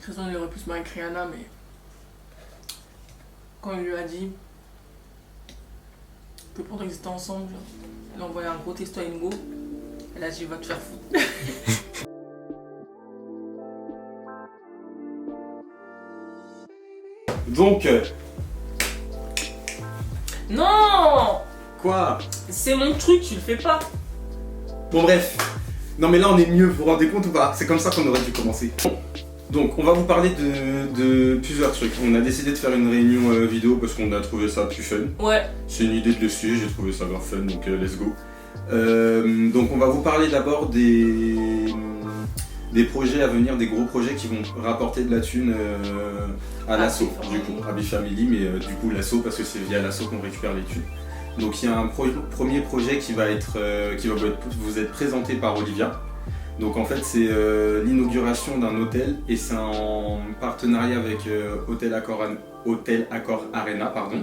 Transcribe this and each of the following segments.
Raison, il aurait pu se marier avec Rihanna, mais quand il lui a dit que pour exister ensemble, elle a envoyé un gros texto à Ingo. Elle a dit va te faire foutre. Donc, Non, quoi? c'est mon truc, tu le fais pas. Bon bref. Non mais là on est mieux, vous vous rendez compte ou pas? C'est comme ça qu'on aurait dû commencer. Donc on va vous parler de plusieurs trucs. On a décidé de faire une réunion vidéo parce qu'on a trouvé ça plus fun. Ouais. C'est une idée de l'essai, j'ai trouvé ça grave fun, donc let's go. Donc on va vous parler d'abord des projets à venir, des gros projets qui vont rapporter de la thune à l'asso, du coup, à Bifamily, mais du coup l'asso parce que c'est via l'asso qu'on récupère les thunes. Donc il y a un premier projet qui va vous être présenté par Olivia. Donc en fait c'est l'inauguration d'un hôtel et c'est en partenariat avec Hôtel Accor Arena, pardon.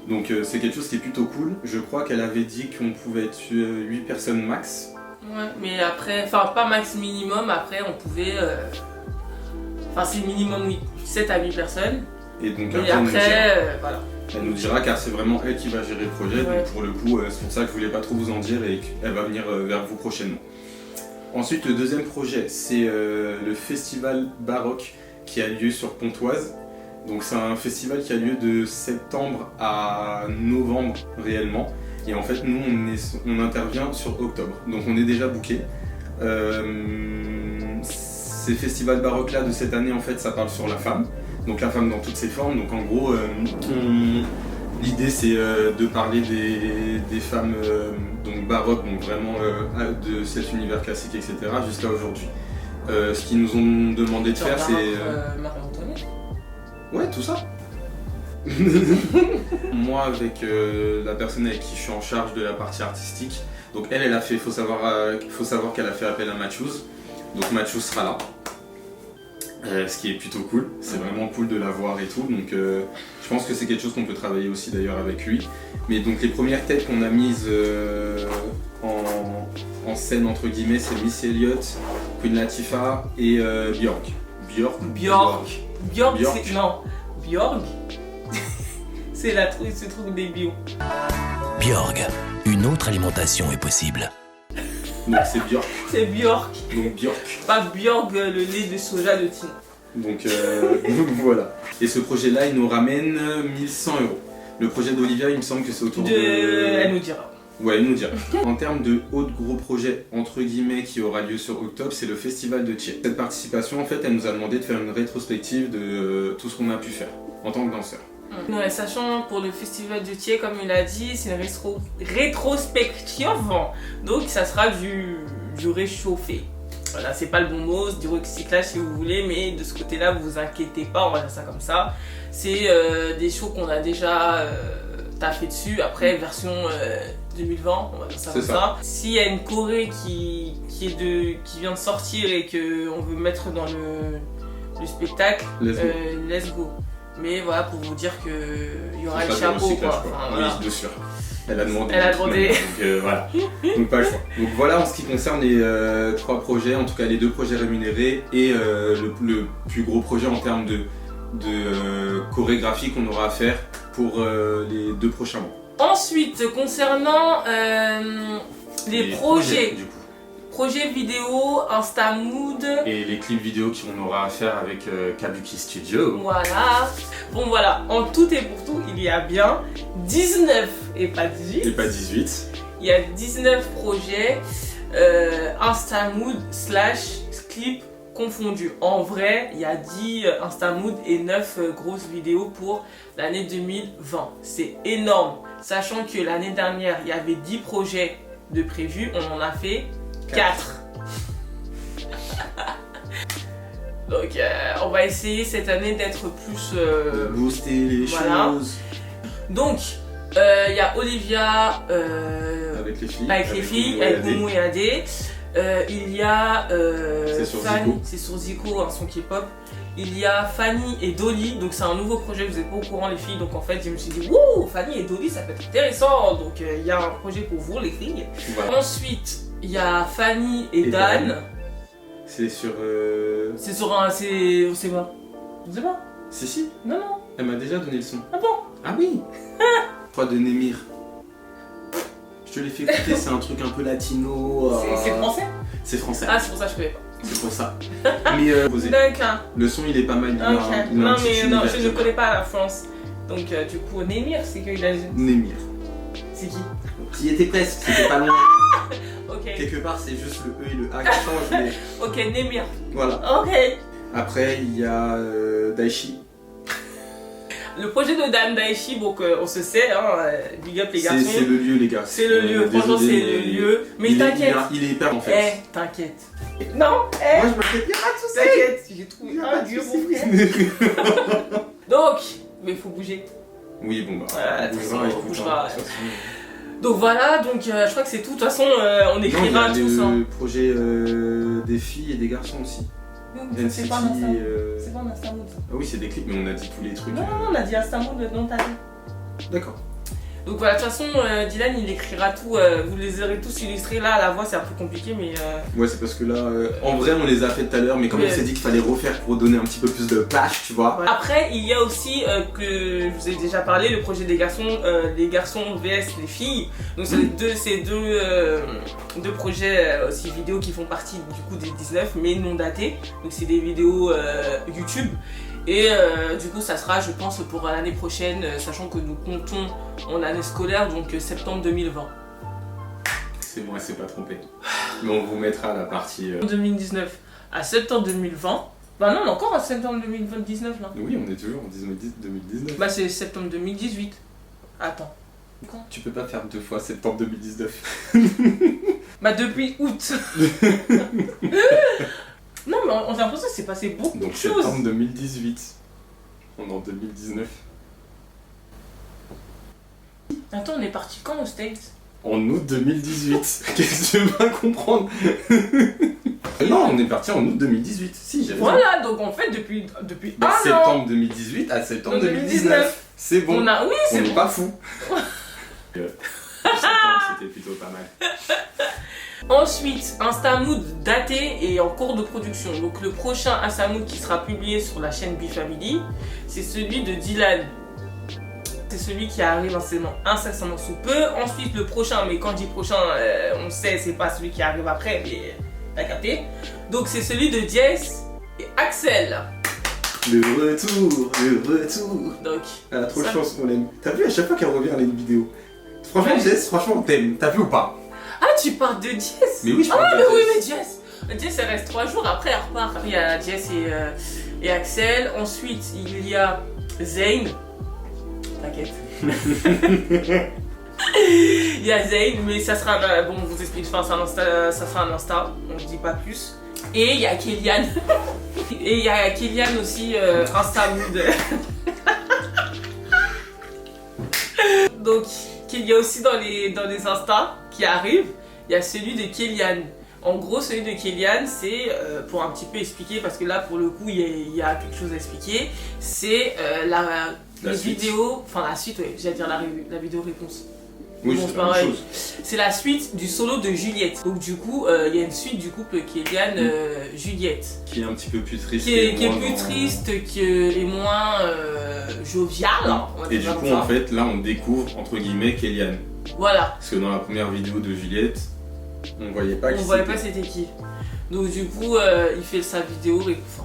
Donc c'est quelque chose qui est plutôt cool. Je crois qu'elle avait dit qu'on pouvait être 8 personnes max. Ouais, mais après, enfin pas max minimum, après on pouvait... Enfin c'est minimum 7 à 8 personnes. Et donc et après, voilà. Elle nous dira car c'est vraiment elle qui va gérer le projet, Ouais. donc pour le coup c'est pour ça que je voulais pas trop vous en dire et qu'elle va venir vers vous prochainement. Ensuite le deuxième projet c'est le festival baroque qui a lieu sur Pontoise. Donc c'est un festival qui a lieu de septembre à novembre réellement. Et en fait nous on intervient sur octobre, donc on est déjà booké. Ces festivals baroques là de cette année en fait ça parle sur la femme. Donc la femme dans toutes ses formes, donc en gros l'idée c'est de parler des femmes donc baroques, donc vraiment de cet univers classique etc. jusqu'à aujourd'hui. Ce qu'ils nous ont demandé de faire c'est... Marie-Antoinette. Ouais, tout ça. Moi avec la personne avec qui je suis en charge de la partie artistique, donc elle a fait, faut savoir qu'elle a fait appel à Matthews, donc Matthews sera là. Ce qui est plutôt cool, c'est vraiment cool de la voir et tout, donc je pense que c'est quelque chose qu'on peut travailler aussi d'ailleurs avec lui. Mais donc les premières têtes qu'on a mises en scène entre guillemets c'est Miss Elliott, Queen Latifah et Björk. Björk, c'est... Non, Björk, c'est ce truc des bio. Björk, une autre alimentation est possible. Donc c'est Björk. C'est Björk. Donc Björk. Pas Björk, le lait de soja de Tina. Donc voilà. Et ce projet-là, il nous ramène 1100 €. Le projet d'Olivia, il me semble que c'est autour de... Elle nous dira. Ouais, elle nous dira. En termes de autre gros projet, entre guillemets, qui aura lieu sur octobre, c'est le festival de Thiers. Cette participation, en fait, elle nous a demandé de faire une rétrospective de tout ce qu'on a pu faire en tant que danseur. Ouais, sachant pour le festival de Thiers, comme il a dit, c'est une rétrospective, donc ça sera du réchauffé. Voilà, c'est pas le bon mot, c'est du recyclage si vous voulez, mais de ce côté-là, vous inquiétez pas, on va dire ça comme ça. C'est des shows qu'on a déjà taffé dessus, après version 2020, on va dire ça comme ça. S'il y a une choré qui vient de sortir et qu'on veut mettre dans le spectacle, let's go. Mais voilà, pour vous dire qu'il y aura le chapeau quoi. Enfin, voilà. Oui, bien sûr. Elle a demandé. Donc voilà. Donc pas le choix. Donc voilà en ce qui concerne les 3 projets, en tout cas les 2 projets rémunérés et le plus gros projet en termes de chorégraphie qu'on aura à faire pour les 2 prochains mois. Ensuite, concernant les projets du coup. Projet vidéo, Insta Mood. Et les clips vidéo qu'on aura à faire avec Kabuki Studio. Voilà. Bon voilà, en tout et pour tout, il y a bien 19 et pas 18. Et pas 18. Il y a 19 projets Insta Mood / clip confondus. En vrai, il y a 10 Insta Mood et 9 grosses vidéos pour l'année 2020. C'est énorme. Sachant que l'année dernière, il y avait 10 projets de prévus, on en a fait 4. Donc on va essayer cette année d'être plus... booster les choses. Donc il y a Olivia avec les filles, avec Momo et Adé. Il y a c'est sur Fanny, Zico. c'est sur Zico, un son K-pop. Il y a Fanny et Dolly, donc c'est un nouveau projet, vous n'êtes pas au courant les filles, donc en fait je me suis dit wouh, Fanny et Dolly ça peut être intéressant, donc il y a un projet pour vous les filles. Voilà. Ensuite il y a Fanny et Dan. C'est sur... C'est sur un... C'est... On sait pas. On sait pas. Si. Non, non. Elle m'a déjà donné le son. Ah bon? Ah oui. Toi de Némir. Je te l'ai fait écouter, c'est un truc un peu latino. C'est français? C'est français. Ah, c'est pour ça que je connais pas. C'est pour ça. Mais D'accord. le son il est pas mal. Il a Ok. un Non, petit mais non, univers. je ne connais pas la France. Donc, du coup, Némir, c'est qu'il a... Némir. C'est qui? Qui était presque, c'était pas loin. Ok. Quelque part, c'est juste le E et le A qui changent. Mais Ok, Némir. voilà. Ok. Après, il y a Daichi. Le projet de Dan Daichi, donc on se sait, hein, big up les garçons. C'est le lieu, les gars. C'est le lieu, franchement, c'est désolé, le lieu. Mais t'inquiète. Il est hyper en fait. T'inquiète. Non, Moi, je m'inquiète, il y a pas de soucis. t'inquiète, j'ai trouvé Y a un pas de dieu, soucis. mon frère. Donc, mais il faut bouger. Oui, bon, bah. Ouais, de toute façon, on écoute, bougera, hein, de toute façon. Donc voilà, donc je crois que c'est tout. De toute façon, on Non, il y écrira a tout ça. le projet des filles et des garçons aussi. C'est NCT. pas un Insta. C'est pas un Insta Mood, ça. Ah oui, c'est des clips, mais on a dit tous les trucs. Non, on a dit Insta Mood, non, t'as dit. D'accord. Donc voilà, de toute façon, Dylan il écrira tout, vous les aurez tous illustrés. Là, la voix c'est un peu compliqué, mais. Ouais, c'est parce que là, en vrai, on les a fait tout à l'heure, mais comme Oui. on s'est dit qu'il fallait refaire pour donner un petit peu plus de plage, tu vois. Voilà. Après, il y a aussi, que je vous ai déjà parlé, le projet des garçons vs les filles. Donc c'est deux projets aussi vidéo qui font partie du coup des 19, mais non datés. Donc c'est des vidéos YouTube. Et du coup, ça sera, je pense, pour l'année prochaine, sachant que nous comptons en année scolaire, donc septembre 2020. C'est bon, elle s'est pas trompée. Mais on vous mettra la partie. 2019 à septembre 2020. Bah non, on est encore à septembre 2019 là. Oui, on est toujours en 2019. Bah c'est septembre 2018. Attends. Quand? Tu peux pas faire 2 fois septembre 2019. Bah depuis août. Non mais on a l'impression que c'est passé beaucoup Donc de choses. septembre 2018. On est en 2019. Attends, on est parti quand aux States? En août 2018. Qu'est-ce que tu veux pas comprendre? Non, on est parti en août 2018. Si, j'avais Voilà, donc en fait depuis Bah, un an. septembre 2018 à septembre 2019. C'est bon. On a, oui, On c'est n'est bon. pas fou. Septembre, c'était plutôt pas mal. Ensuite, Instamood daté et en cours de production. Donc le prochain Instamood qui sera publié sur la chaîne B-Family, c'est celui de Dylan. C'est celui qui arrive incessamment sous peu. Ensuite, le prochain, mais quand je dis prochain, on sait, c'est pas celui qui arrive après, mais t'as capté. Donc c'est celui de Jess et Axel. Le retour. Donc, Elle a trop de ça- chance qu'on l'aime. T'as vu, à chaque fois qu'elle revient, elle a une vidéo. Franchement, Ouais. Jess, franchement, on t'aime. T'as vu ou pas? ah, tu parles de Jess? Mais oui, je parle Ah, de mais oui, Jess. mais Jess, elle reste 3 jours, après elle repart. Il y a Jess et Axel. Ensuite, il y a Zayn. T'inquiète. Il y a Zayn, mais ça sera bon, on vous explique, enfin, ça sera un Insta, on ne dit pas plus. Et il y a Kélian. Et il y a Kélian aussi, Insta Mood. Donc, qu'il y a aussi dans les Insta qui arrivent, il y a celui de Kélian. En gros, celui de Kélian, c'est, pour un petit peu expliquer, parce que là, pour le coup, il y a quelque chose à expliquer, c'est La les suite. vidéos, enfin la suite, ouais, j'allais dire la vidéo réponse. Oui, Bon, c'est c'est la même pareil. chose. C'est la suite du solo de Juliette. Donc du coup, il y a une suite du couple Kélian Juliette. Qui est un petit peu plus triste. Qui est moins plus dans- triste, et moins jovial. on va Et dire du comme coup, ça. en fait, là, on découvre, entre guillemets, Kélian. Voilà. Parce que dans la première vidéo de Juliette, on voyait pas qui On voyait c'était. pas c'était qui. Donc du coup, il fait sa vidéo, et, enfin,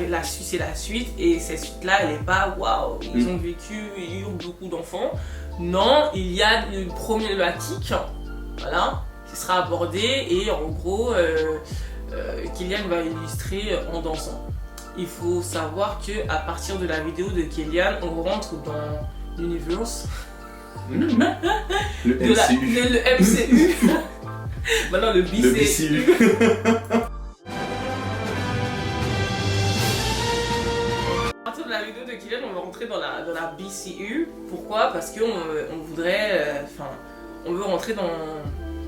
la suite c'est la suite, et cette suite-là, elle est pas waouh, ils ont vécu, ils ont beaucoup d'enfants. Non, il y a une problématique, voilà, qui sera abordée, et en gros, Kélian va illustrer en dansant. Il faut savoir que à partir de la vidéo de Kélian, on rentre dans l'universe Le de MCU. le MCU. Maintenant le Le BCU. BCU. À partir de la vidéo de Kélian, on va rentrer dans la BCU. Pourquoi? Parce qu'on on voudrait, on veut rentrer dans En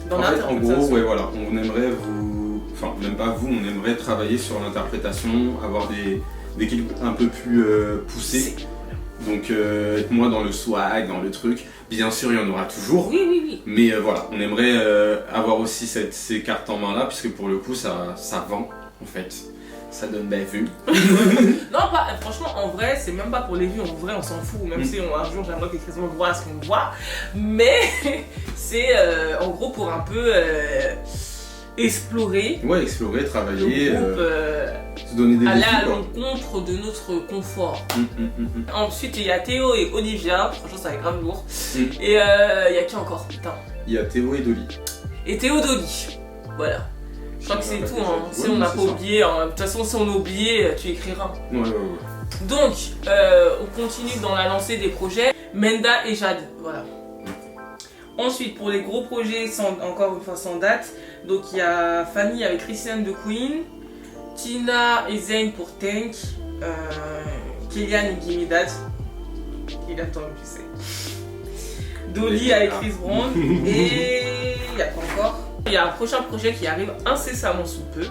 fait, en l'interprétation. gros, ouais, voilà, on aimerait vous... Enfin, même pas vous, on aimerait travailler sur l'interprétation, avoir des clips un peu plus poussés. Donc, être moins dans le swag, dans le truc. Bien sûr, il y en aura toujours. Oui, oui, oui. Mais voilà, on aimerait avoir aussi ces cartes en main là, puisque pour le coup, ça vend. En fait, ça donne des vues. Non, franchement, en vrai, c'est même pas pour les vues. En vrai, on s'en fout. Même si un jour, j'aimerais que Chris Brown voit ce qu'on voit. Mais c'est en gros pour un peu explorer. Ouais, explorer, travailler, le groupe, se donner des aller défis, à quoi. l'encontre de notre confort. Ensuite, il y a Théo et Olivia. Franchement, ça va être grave lourd. Et il y a qui encore? Putain. Il y a Théo et Dolly. Et Théo Dolly. Voilà. Je crois que c'est tout. Hein. Si on n'a pas oublié, hein. De toute façon, si on a oublié, tu écriras. Ouais. Donc, on continue dans la lancée des projets. Menda et Jade. Voilà. Ensuite, pour les gros projets, encore une fois sans date, donc il y a Fanny avec Christiane de Queen, Tina et Zayn pour Tank, Kylian et Gimme Dad. Kylian, toi, tu sais. Dolly avec Chris Brown. Et il y a quoi encore? Il y a un prochain projet qui arrive incessamment sous peu.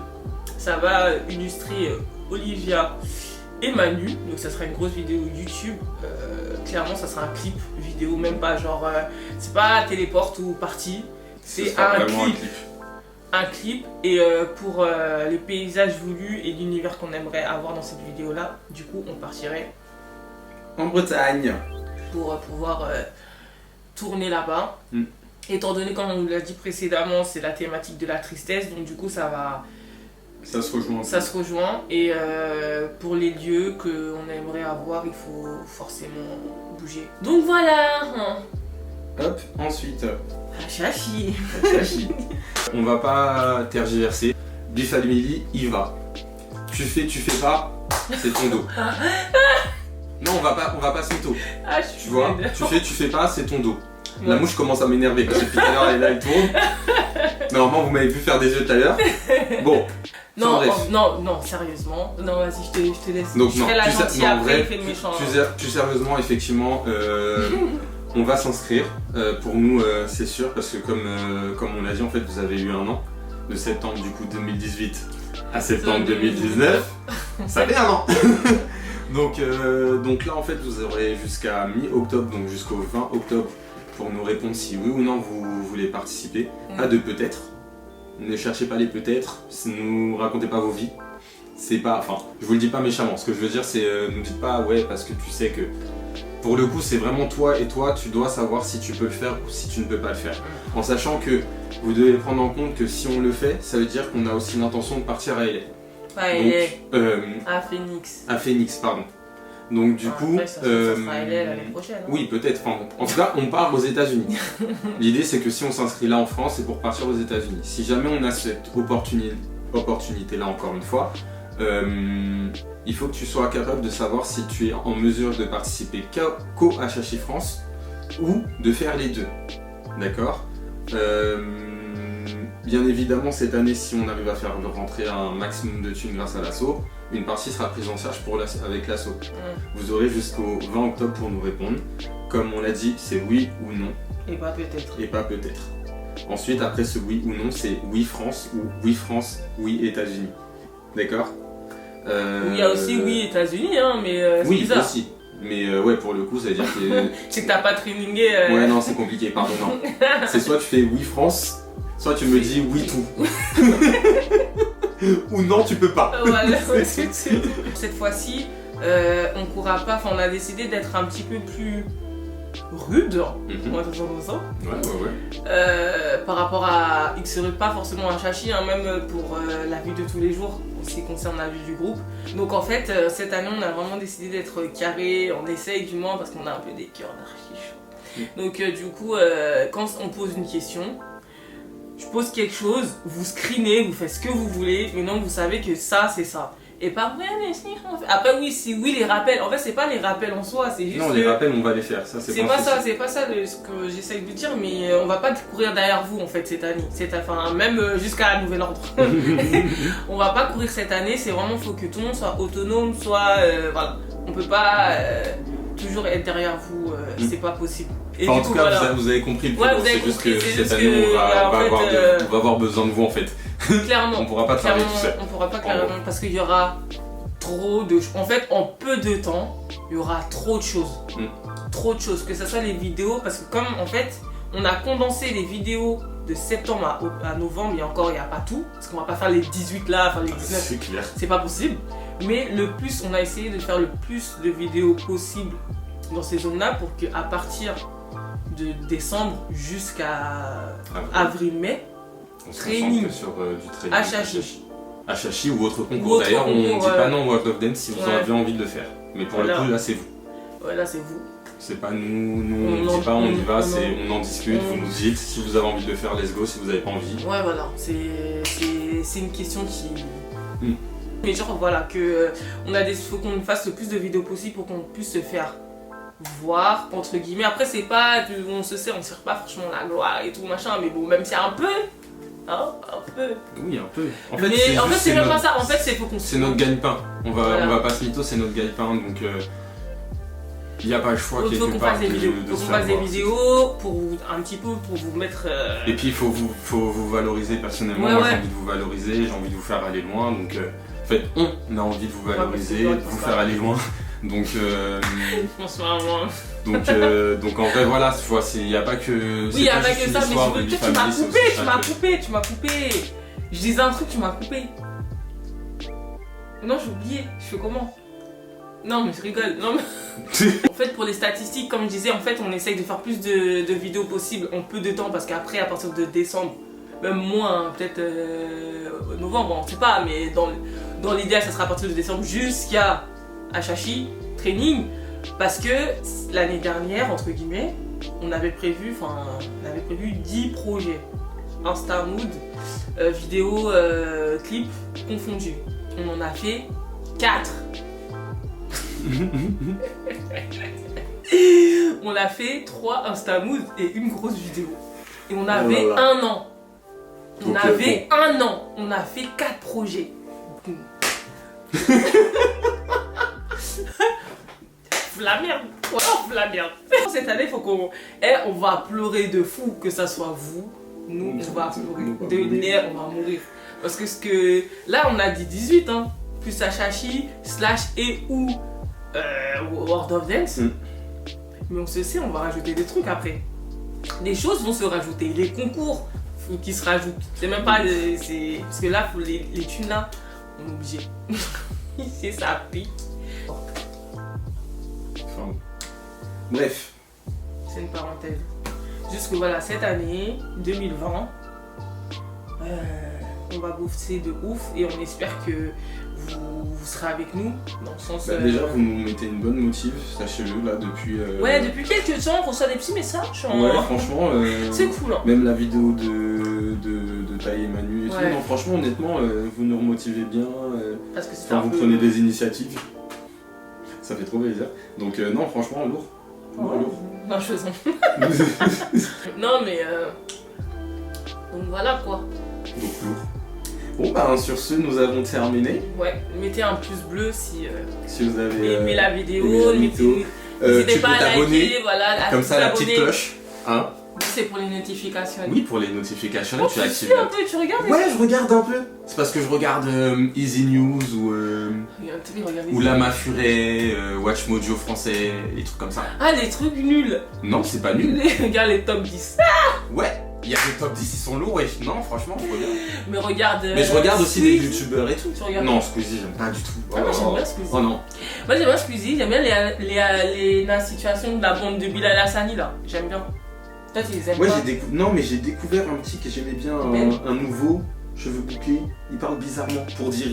Ça va illustrer Olivia et Manu. Donc ça sera une grosse vidéo YouTube. Clairement, ça sera un clip vidéo, même pas genre... c'est pas téléporte ou partie. C'est un clip. Un clip. Et pour les paysages voulus et l'univers qu'on aimerait avoir dans cette vidéo-là, du coup, on partirait En Bretagne. pour pouvoir tourner là-bas. Étant donné, comme on l'a dit précédemment, c'est la thématique de la tristesse, donc du coup ça se rejoint. Ça se rejoint. Et pour les lieux qu'on aimerait avoir, il faut forcément bouger. Donc voilà. Hop, ensuite. Hachachi. On va pas tergiverser. Bifamily, il va. Tu fais pas, c'est ton dos. Non, on va pas se mytho. Tu vois, tu fais pas, c'est ton dos. La mouche commence à m'énerver parce que depuis tout à l'heure elle est là, elle tourne. Normalement vous m'avez vu faire des yeux tout à l'heure. Bon. Non, sérieusement. Non, vas-y, je te laisse. Donc, je fais la gentille après, il fait le méchant. Plus sérieusement, effectivement, on va s'inscrire. Pour nous, c'est sûr, parce que comme on l'a dit, en fait, vous avez eu un an. De septembre du coup 2018 à septembre 2019. Ça fait un an. Donc là, en fait, vous aurez jusqu'à mi-octobre, donc jusqu'au 20 octobre, pour nous répondre si oui ou non vous voulez participer. Pas de peut-être. Ne cherchez pas les peut-être, ne nous racontez pas vos vies. C'est pas, enfin, je vous le dis pas méchamment. Ce que je veux dire, c'est ne dites pas ouais parce que tu sais que. Pour le coup, c'est vraiment toi et toi, tu dois savoir si tu peux le faire ou si tu ne peux pas le faire. En sachant que vous devez prendre en compte que si on le fait, ça veut dire qu'on a aussi l'intention de partir à LA. À Phoenix. À Phoenix, pardon. Donc du coup, après, ça sera LA l'année prochaine. Hein. Oui, peut-être. Enfin, en tout cas, on part aux États-Unis. L'idée, c'est que si on s'inscrit là en France, c'est pour partir aux États-Unis. Si jamais on a cette opportunité-là, encore une fois, il faut que tu sois capable de savoir si tu es en mesure de participer qu'au HHI France ou de faire les deux. D'accord ? Bien évidemment, cette année, si on arrive à faire rentrer un maximum de thunes grâce à l'asso, une partie sera prise en charge avec l'asso. Vous aurez jusqu'au 20 octobre pour nous répondre. Comme on l'a dit, c'est oui ou non. Et pas peut-être. Et pas peut-être. Ensuite, après ce oui ou non, c'est oui France ou oui France, oui États-Unis. D'accord ? Il y a aussi oui États-Unis, hein, mais c'est oui, bizarre. Aussi. Mais ouais, pour le coup, ça veut dire que. C'est que t'as pas trainingé. Ouais, non, c'est compliqué, pardon, non. C'est soit tu fais oui France, soit tu me dis oui tout. Ou non, tu peux pas. Voilà, cette fois-ci, on courra pas, enfin, on a décidé d'être un petit peu plus rude, on va dire ça. Ouais. Par rapport à. Il ne serait pas forcément un chachi, hein, même pour la vie de tous les jours, en ce qui concerne la vie du groupe. Donc en fait, cette année, on a vraiment décidé d'être carré, on essaye du moins parce qu'on a un peu des cœurs d'archi chauds. Donc du coup, quand on pose une question, je pose quelque chose, vous screenez, vous faites ce que vous voulez, mais non, vous savez que ça, c'est ça. Et pas ouais, mais si, on fait. Après, oui, si oui, les rappels. En fait, c'est pas les rappels en soi, c'est juste. Non, les rappels, on va les faire. Ça, c'est pas ça, c'est pas ça ce que j'essaye de dire, mais on va pas courir derrière vous en fait cette année. Enfin, même jusqu'à la nouvel ordre. On va pas courir cette année, c'est vraiment, faut que tout le monde soit autonome, soit. Voilà. On peut pas toujours être derrière vous, c'est pas possible. Et enfin, du en coup, tout cas, voilà. vous avez compris le ouais, propos, c'est juste que cette année, on va avoir besoin de vous en fait. Clairement. On pourra pas travailler tout seul. On pourra pas clairement parce qu'il y aura trop de choses. En fait, en peu de temps, il y aura trop de choses. Trop de choses. Que ce soit les vidéos, parce que comme en fait, on a condensé les vidéos de septembre à novembre, et encore il n'y a pas tout, parce qu'on va pas faire les 18 là, enfin les 19, C'est clair. c'est pas possible. Mais le plus, on a essayé de faire le plus de vidéos possible dans ces zones-là pour qu'à partir de décembre jusqu'à avril-mai, On se training. concentre sur du training. Achachi. Achachi ou autre concours. Ou autre D'ailleurs, on concours, dit pas non au World of Dance si vous en ouais. avez envie de le faire. Mais pour Voilà. le coup, là, c'est vous. Ouais, là c'est vous. C'est pas nous on dit pas on y va, on en discute, vous nous dites si vous avez envie de le faire, let's go, si vous avez pas envie. Ouais, voilà, c'est une question qui. Mm. Mais genre, voilà, faut qu'on fasse le plus de vidéos possible pour qu'on puisse se faire voir, entre guillemets. Après, c'est pas. On se sert pas franchement la gloire et tout machin, mais bon, même si un peu. Hein, un peu. Oui, un peu. En Mais en fait, c'est même pas ça. En fait, c'est faut qu'on. C'est notre gagne-pain. Voilà. On va pas se mytho, c'est notre gagne-pain, donc il n'y a pas le choix quelque Faut qu'on part fasse des vidéos. de Faut se qu'on faire fasse des voir. vidéos pour un petit peu pour vous mettre. Et puis il faut vous valoriser personnellement. Ouais, Moi ouais. j'ai envie de vous valoriser, j'ai envie de vous faire aller loin. Donc en fait on a envie de vous valoriser, Ouais, de vous faire aller loin. Donc Bonsoir, moi. donc en vrai voilà, il n'y a pas que. Oui, il y a pas juste que une ça, mais histoire tu de vie m'as family, c'est coupé, aussi ça que- tu m'as coupé. Je disais un truc, tu m'as coupé. Non, j'ai oublié. Je fais comment? Non, mais je rigole. Non, mais... En fait, pour les statistiques, comme je disais, en fait, on essaye de faire plus de vidéos possibles en peu de temps parce qu'après, à partir de décembre, même moins, hein, peut-être novembre, on sait pas, mais dans l'idéal, ça sera à partir de décembre jusqu'à Achachi, training, parce que l'année dernière, entre guillemets, on avait prévu 10 projets. Insta Mood, vidéo, clip confondus. On en a fait 4. On a fait 3 Insta Mood et une grosse vidéo. Et on avait Oh là là. 1 an. On Donc, avait 1 an. On a fait 4 projets. La merde. Ouais, la merde. Cette année, faut qu'on. On va pleurer de fou, que ça soit vous. Nous, on va pleurer. De nerfs, on va mourir. Parce que là, on a dit 18, hein. Plus Achachi, / et ou World of Dance. Mm. Mais on se sait, on va rajouter des trucs après. Les choses vont se rajouter. Les concours, faut qu'ils se rajoutent. C'est même pas. Parce que là, les thunes là, on est obligé. C'est ça pique. Enfin, bref. C'est une parenthèse. Juste que voilà, cette année, 2020, on va bosser de ouf et on espère que vous serez avec nous dans le sens. Déjà, vous nous mettez une bonne motive, sachez-le, là, depuis. Ouais, depuis quelques temps, on reçoit des petits messages. Hein. Ouais, franchement. C'est cool. Hein. Même la vidéo de Taï et Manu et tout. Ouais. Non, franchement, honnêtement, vous nous remotivez bien. Parce que c'est Enfin, un vous peu. prenez des initiatives. Ça fait trop plaisir. Donc, non, franchement, lourd. Ouais. Lourd. Non, je faisais. Non, mais. Donc voilà quoi. Donc, lourd. Bon, bah, sur ce, nous avons terminé. Ouais, mettez un pouce bleu si Si vous avez. aimez la aimé vidéo. la vidéo. N'hésitez Tu pas peux à t'abonner. liker, voilà, Comme ça, la petite t'abonner. cloche. Hein? C'est pour les notifications. Oui, pour les notifications, Oh, tu tu actives. suis un peu, tu regardes. Ouais, je regarde un peu. C'est parce que je regarde Easy News ou Lama Furet, Watch Mojo français, les trucs comme ça. Ah, les trucs nuls. Non, c'est pas nul. Regarde les top 10. Ouais, il y a des top 10, ils sont lourds, ouais. Non, franchement, je regarde. Mais regarde. Mais je regarde aussi des Squeezie. youtubeurs et tout. Tu regardes. Non, Squeezie, j'aime pas du tout. Ah, moi j'aime bien Squeezie. Oh non. Moi j'aime bien Squeezie, j'aime bien la situation de la bande de Bilal Hassani là. J'aime bien. Toi tu les aimes Ouais, pas? non, mais j'ai découvert un petit que j'aimais bien, Ben. un nouveau, cheveux bouclés. Il parle bizarrement. Pour dire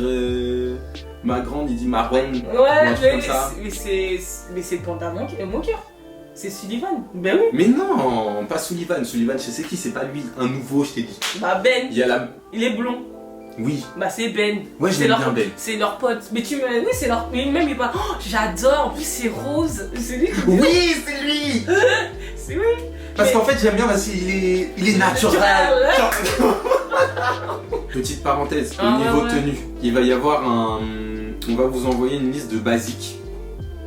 ma grande, il dit Marwan. Ouais, un truc comme ça. mais c'est le panda moqueur. C'est Sullivan. Ben oui. Mais non, pas Sullivan. Sullivan, je sais qui, c'est pas lui. Un nouveau, je t'ai dit. Bah Ben, Il y a la. il est blond. Oui. Bah c'est Ben. Ouais, C'est j'aime leur- bien Ben. C'est leur pote. Mais tu me. Oui, c'est leur. Mais même il parle. Oh, j'adore. En plus c'est rose. C'est lui qui. Oui, c'est lui. C'est oui. Parce Mais- qu'en fait, j'aime bien parce qu'il est naturel. Naturel. Petite parenthèse, Ah, au niveau ouais. tenue, il va y avoir un. On va vous envoyer une liste de basiques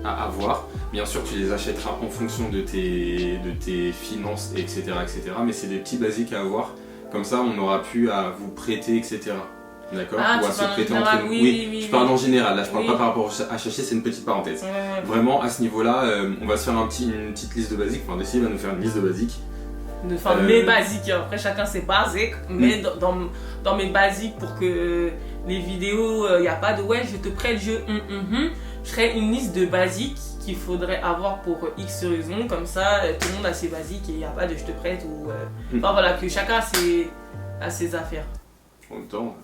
à avoir. Bien sûr, tu les achèteras en fonction de tes finances, etc., etc. Mais c'est des petits basiques à avoir. Comme ça, on aura pu à vous prêter, etc. D'accord? Ah, Ou à tu se parles en prêter général, entre nous. oui, je parle en général. Là, je parle Oui. pas par rapport à HHC, c'est une petite parenthèse. Ouais. Vraiment, à ce niveau-là, on va se faire une petite liste de basiques. Enfin, Dessy va nous faire une liste de basiques. Enfin, mes basiques, après chacun ses basiques, mais dans mes basiques pour que les vidéos, il n'y a pas de ouais, je te prête le jeu, je ferai une liste de basiques qu'il faudrait avoir pour X raisons, comme ça tout le monde a ses basiques et il n'y a pas de je te prête ou. Enfin voilà, que chacun a ses affaires. En même temps.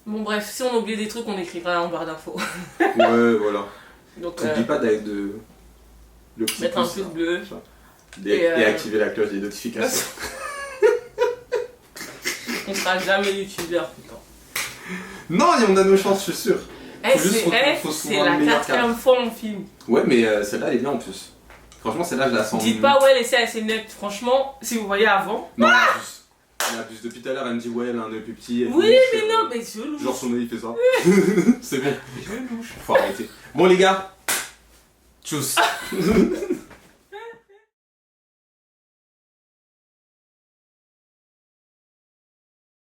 Bon, bref, si on a oublié des trucs, on écrira en barre d'infos. Ouais, voilà. Donc, n'oublie pas le petit mettre un pouce, pouce là. bleu. Et activer la cloche des notifications. On sera jamais youtubeur, putain. Non, on a nos chances, je suis sûr. C'est la 4e fois on filme. Ouais, mais celle-là, elle est bien en plus. Franchement, celle-là, je la sens. Dites pas, ouais, laissez assez net. Franchement, si vous voyez avant. Non, elle abuse. Depuis tout à l'heure, elle me dit, ouais, elle a un œil plus petit. Oui, mais non, mais je louche. Genre, son œil, il fait ça. C'est bon. Je louche. Faut arrêter. Bon, les gars. Tchuss.